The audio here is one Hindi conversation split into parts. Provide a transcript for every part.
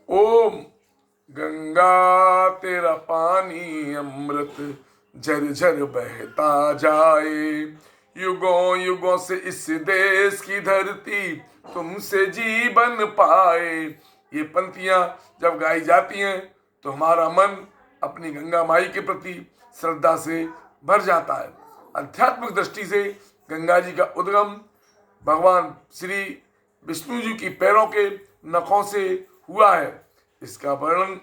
ओम गंगा तेरा पानी अमृत झर झर बहता जाए, युगों युगों से इस देश की धरती तुमसे जीवन पाए। ये पंक्तियां जब गाई जाती हैं तो हमारा मन अपनी गंगा माई के प्रति श्रद्धा से भर जाता है। आध्यात्मिक दृष्टि से गंगा जी का उद्गम भगवान श्री विष्णु जी की पैरों के नखों से हुआ है। इसका वर्णन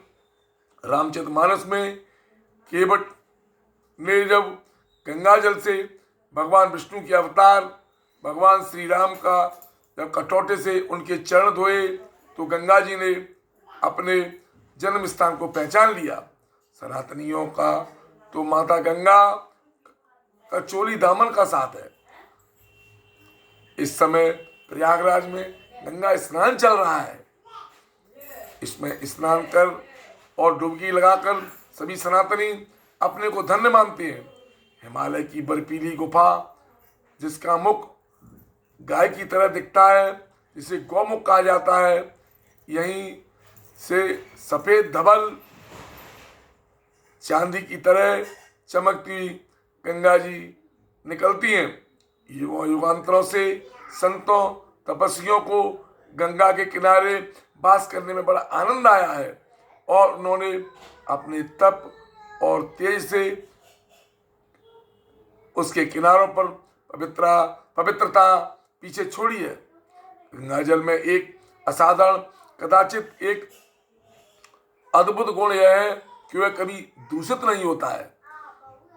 रामचरितमानस में केवट ने जब गंगा जल से भगवान विष्णु के अवतार भगवान श्री राम का जब कटोटे से उनके चरण धोए तो गंगा जी ने अपने जन्म स्थान को पहचान लिया। सनातनियों का तो माता गंगा का चोली दामन का साथ है। इस समय प्रयागराज में गंगा स्नान चल रहा है। इसमें स्नान कर और डुबकी लगाकर सभी सनातनी अपने को धन्य मानते हैं। हिमालय की बर्फीली गुफा जिसका मुख गाय की तरह दिखता है, जिसे गौमुख कहा जाता है, यहीं से सफेद धवल चांदी की तरह चमकती गंगा जी निकलती हैं। युगांतरों से संतों तपस्वियों को गंगा के किनारे वास करने में बड़ा आनंद आया है और उन्होंने अपने तप और तेज से उसके किनारों पर पवित्रता पीछे छोड़ी है। गंगा जल में एक असाधारण कदाचित एक अद्भुत गुण यह है कि वह कभी दूषित नहीं होता है।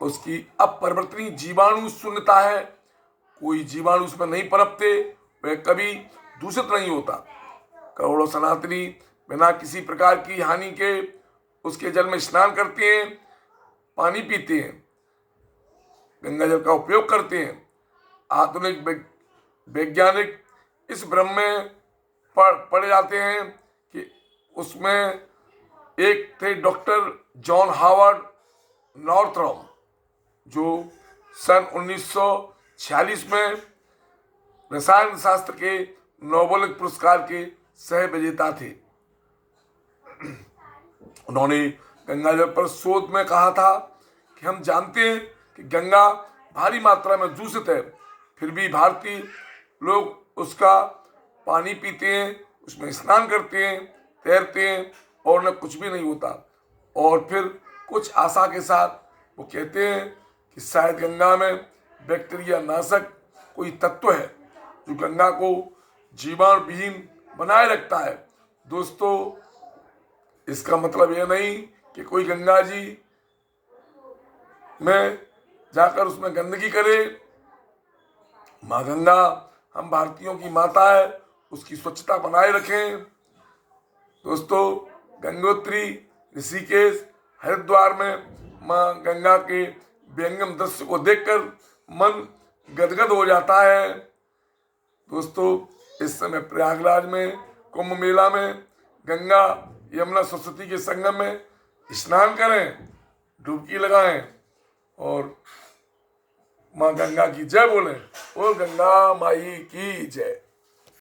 उसकी अपरिवर्तनीय जीवाणु शून्यता है। कोई जीवाणु उसमें नहीं पनपते, वह कभी दूषित नहीं होता। करोड़ों सनातनी बिना किसी प्रकार की हानि के उसके जल में स्नान करते हैं, पानी पीते हैं, गंगा जल का उपयोग करते हैं। आधुनिक वैज्ञानिक इस भ्रम में पड़ जाते हैं कि उसमें एक थे डॉक्टर जॉन हावर्ड नॉर्थरॉम जो सन 1946 में रसायन शास्त्र के नोबेल पुरस्कार के सह विजेता थे। उन्होंने गंगा जल पर शोध में कहा था कि हम जानते हैं कि गंगा भारी मात्रा में दूषित है, फिर भी भारतीय लोग उसका पानी पीते हैं, उसमें स्नान करते हैं, तैरते हैं और उन्हें कुछ भी नहीं होता। और फिर कुछ आशा के साथ वो कहते हैं कि शायद गंगा में बैक्टीरिया नाशक कोई तत्व है जो गंगा को जीवाणु विहीन बनाए रखता है। दोस्तों, इसका मतलब यह नहीं कि कोई गंगा जी में जाकर उसमें गंदगी करे। माँ गंगा हम भारतीयों की माता है, उसकी स्वच्छता बनाए रखें। दोस्तों, गंगोत्री, ऋषिकेश, हरिद्वार में माँ गंगा के व्यंगम दृश्य को देखकर मन गदगद हो जाता है। दोस्तों, इस समय प्रयागराज में कुंभ मेला में गंगा यमुना सरस्वती के संगम में स्नान करें, डुबकी लगाएं और माँ गंगा की जय बोलें। और गंगा माई की जय।